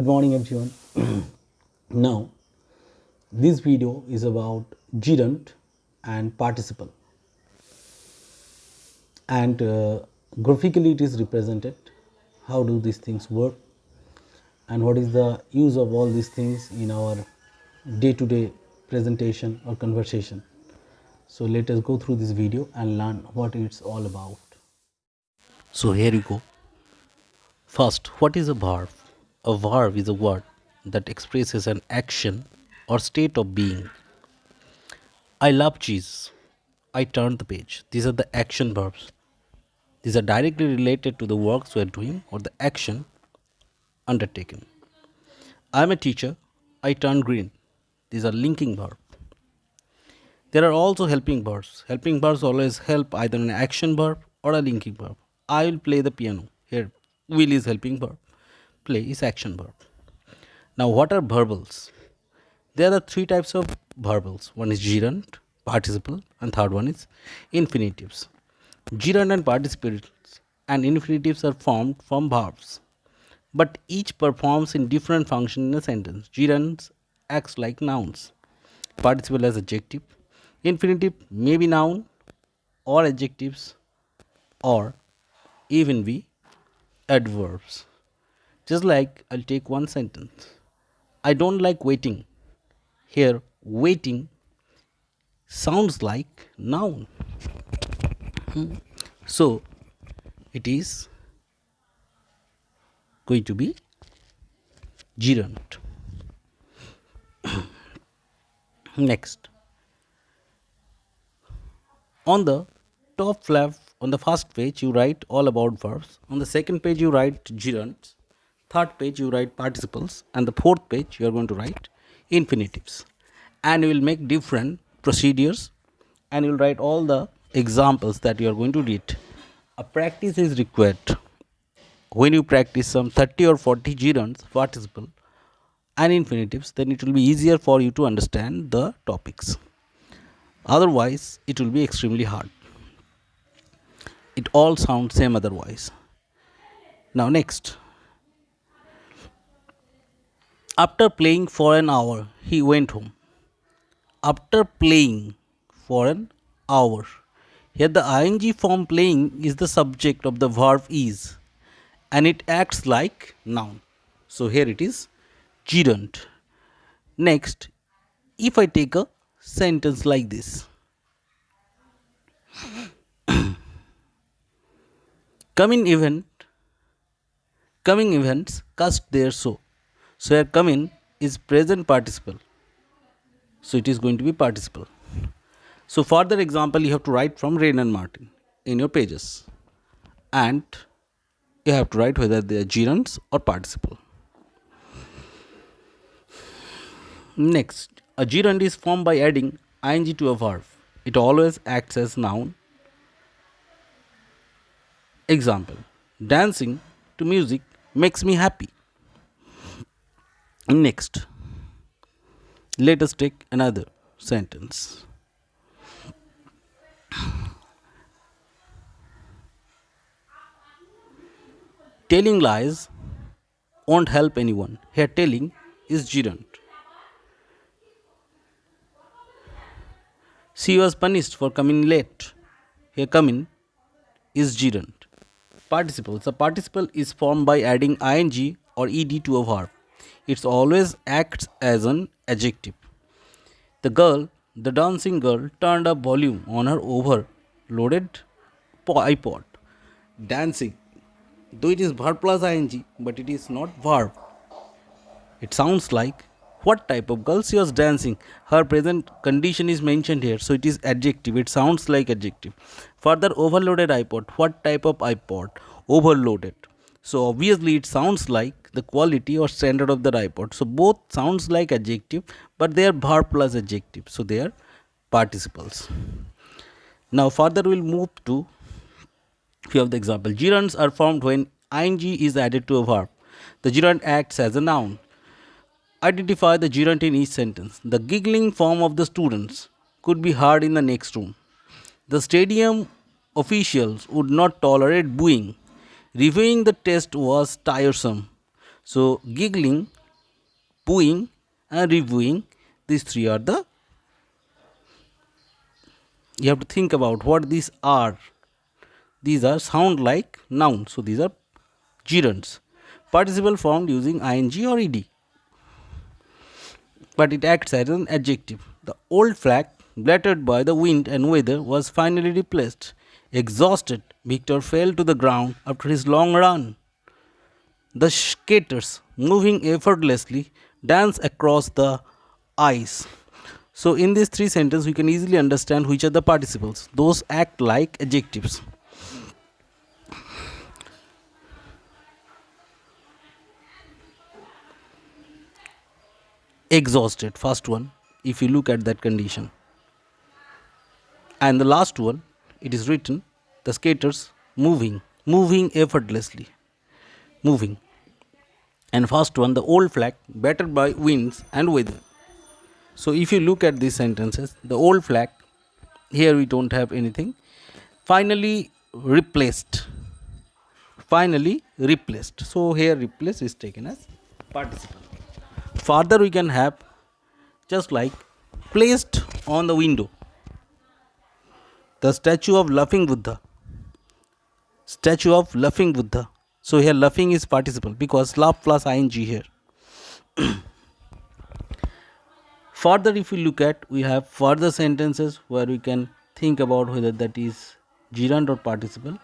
Good morning, everyone. Now, this video is about gerund and participle, and graphically it is represented. How do these things work, and what is the use of all these things in our day-to-day presentation or conversation? So let us go through this video and learn what it's all about. So here you go. First, what is a verb? A verb is a word that expresses an action or state of being. I love cheese. I turned the page. These are the action verbs. These are directly related to the works we are doing or the action undertaken. I am a teacher. I turned green. These are linking verbs. There are also helping verbs. Helping verbs always help either an action verb or a linking verb. I will play the piano. Here, will is helping verb. Play is action verb. Now, what are verbals? There are three types of verbals. One is gerund, participle, and third one is infinitives. Gerund and participles and infinitives are formed from verbs, but each performs in different functions in a sentence. Gerunds acts like nouns, participle as adjective, infinitive may be noun or adjectives or even be adverbs. Just like I'll take one sentence. I don't like waiting. Here, waiting sounds like noun. So, it is going to be gerund. Next, on the top left, on the first page, you write all about verbs. On the second page, you write gerunds. Third page, you write participles. And the fourth page, you are going to write infinitives. And you will make different procedures and you will write all the examples that you are going to read. A practice is required. When you practice some 30 or 40 gerunds, participle, and infinitives, then it will be easier for you to understand the topics. Otherwise, it will be extremely hard. It all sounds same otherwise. Now, next. After playing for an hour, he went home. After playing for an hour. Here the ing form playing is the subject of the verb is and it acts like noun. So here it is gerund. Next, if I take a sentence like this. Coming events cast their show. So here coming is present participle. So it is going to be participle. So further example you have to write from Rain and Martin in your pages. And you have to write whether they are gerunds or participle. Next, a gerund is formed by adding ing to a verb. It always acts as noun. Example, dancing to music makes me happy. Next, let us take another sentence. Telling lies won't help anyone. Here telling is gerund. She was punished for coming late. Here coming is gerund. Participles. The participle is formed by adding ing or ed to a verb. It always acts as an adjective. The dancing girl, turned up volume on her overloaded iPod. Dancing, though it is verb plus ing, but it is not verb. It sounds like what type of girl she was dancing. Her present condition is mentioned here, so it is adjective. It sounds like adjective. Further, overloaded iPod. What type of iPod? Overloaded. So obviously it sounds like the quality or standard of the iPod. So both sounds like adjective, but they are verb plus adjective. So they are participles. Now further we'll move to few of the example. Gerunds are formed when ing is added to a verb. The gerund acts as a noun. Identify the gerund in each sentence. The giggling form of the students could be heard in the next room. The stadium officials would not tolerate booing. Reviewing the test was tiresome. So giggling, booing and reviewing, these three are the, you have to think about what these are. These are sound like nouns, so these are gerunds. Participle formed using ing or ed, but it acts as an adjective. The old flag, battered by the wind and weather, was finally replaced. Exhausted, Victor fell to the ground after his long run. The skaters, moving effortlessly, dance across the ice. So, in these three sentences, we can easily understand which are the participles. Those act like adjectives. Exhausted, first one, if you look at that condition. And the last one, it is written, the skaters moving effortlessly, moving. And first one, the old flag, battered by winds and weather. So if you look at these sentences, the old flag, here we don't have anything. Finally replaced. So here replace is taken as participle. Further we can have just like placed on the window. The statue of laughing Buddha. So here laughing is participle because laugh plus ing here. Further, if we look at, we have further sentences where we can think about whether that is gerund or participle.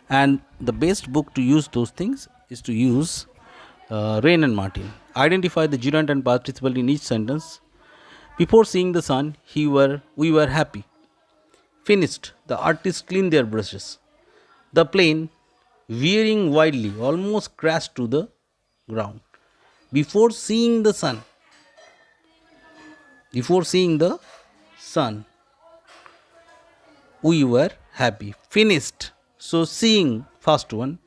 And the best book to use those things is to use Rain and Martin. Identify the gerund and participle in each sentence. Before seeing the sun, we were happy. Finished, the artists cleaned their brushes. The plane, veering wildly, almost crashed to the ground. Before seeing the sun, we were happy. Finished. So seeing, first one.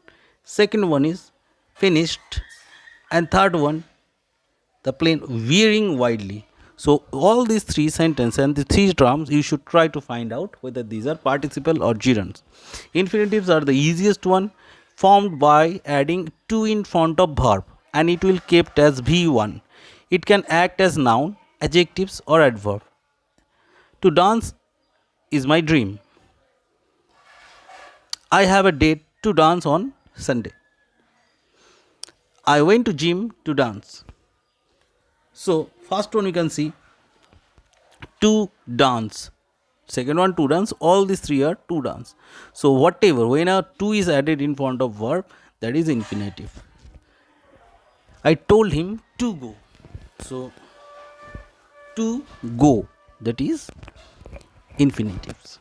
Second one is finished. And third one, the plane veering widely. So all these three sentences and the three terms, you should try to find out whether these are participle or gerunds. Infinitives are the easiest one, formed by adding to in front of verb, and it will kept as V1. It can act as noun, adjectives or adverb. To dance is my dream. I have a date to dance on Sunday. I went to gym to dance. So first one you can see to dance. Second one to dance. All these three are to dance. So whatever, when a to is added in front of verb, that is infinitive. I told him to go. So to go, that is infinitives.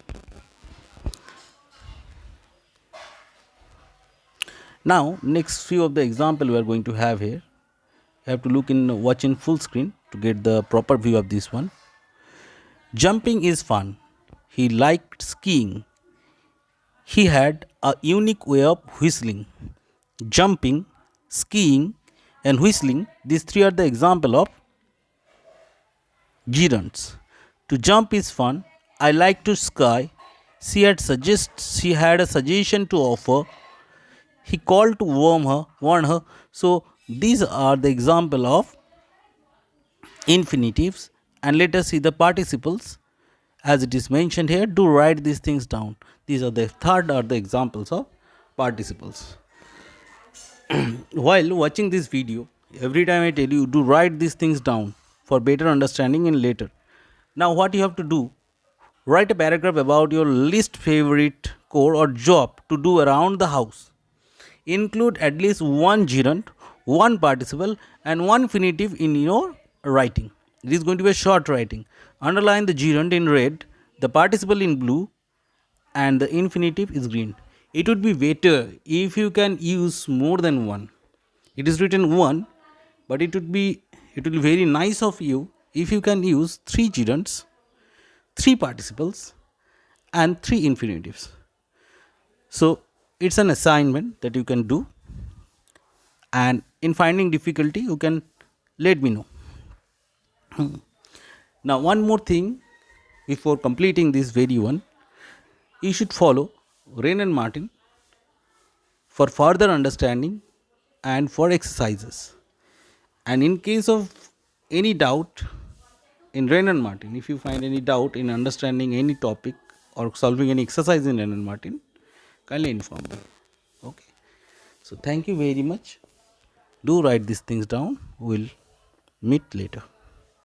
Now next few of the example we are going to have here. You have to look in watch in full screen to get the proper view of this one. Jumping is fun. He liked skiing. He had a unique way of whistling. Jumping, skiing and whistling, these three are the example of gerunds. To jump is fun. I like to ski. She had a suggestion to offer. He called to warn her. So these are the example of infinitives. And let us see the participles as it is mentioned here. Do write these things down. These are the examples of participles. While watching this video, every time I tell you, do write these things down for better understanding in later. Now what you have to do, write a paragraph about your least favorite chore or job to do around the house. Include at least one gerund, one participle and one infinitive in your writing. It is going to be a short writing. Underline the gerund in red, the participle in blue and the infinitive is green. It would be better if you can use more than one. It is written one, but it will be very nice of you if you can use three gerunds, three participles and three infinitives. So it's an assignment that you can do, and in finding difficulty you can let me know. Now one more thing before completing this video one, you should follow Rain and Martin for further understanding and for exercises. And in case of any doubt in Rain and Martin, if you find any doubt in understanding any topic or solving any exercise in Rain and Martin, kindly inform me. Okay. So thank you very much. Do write these things down. We'll meet later.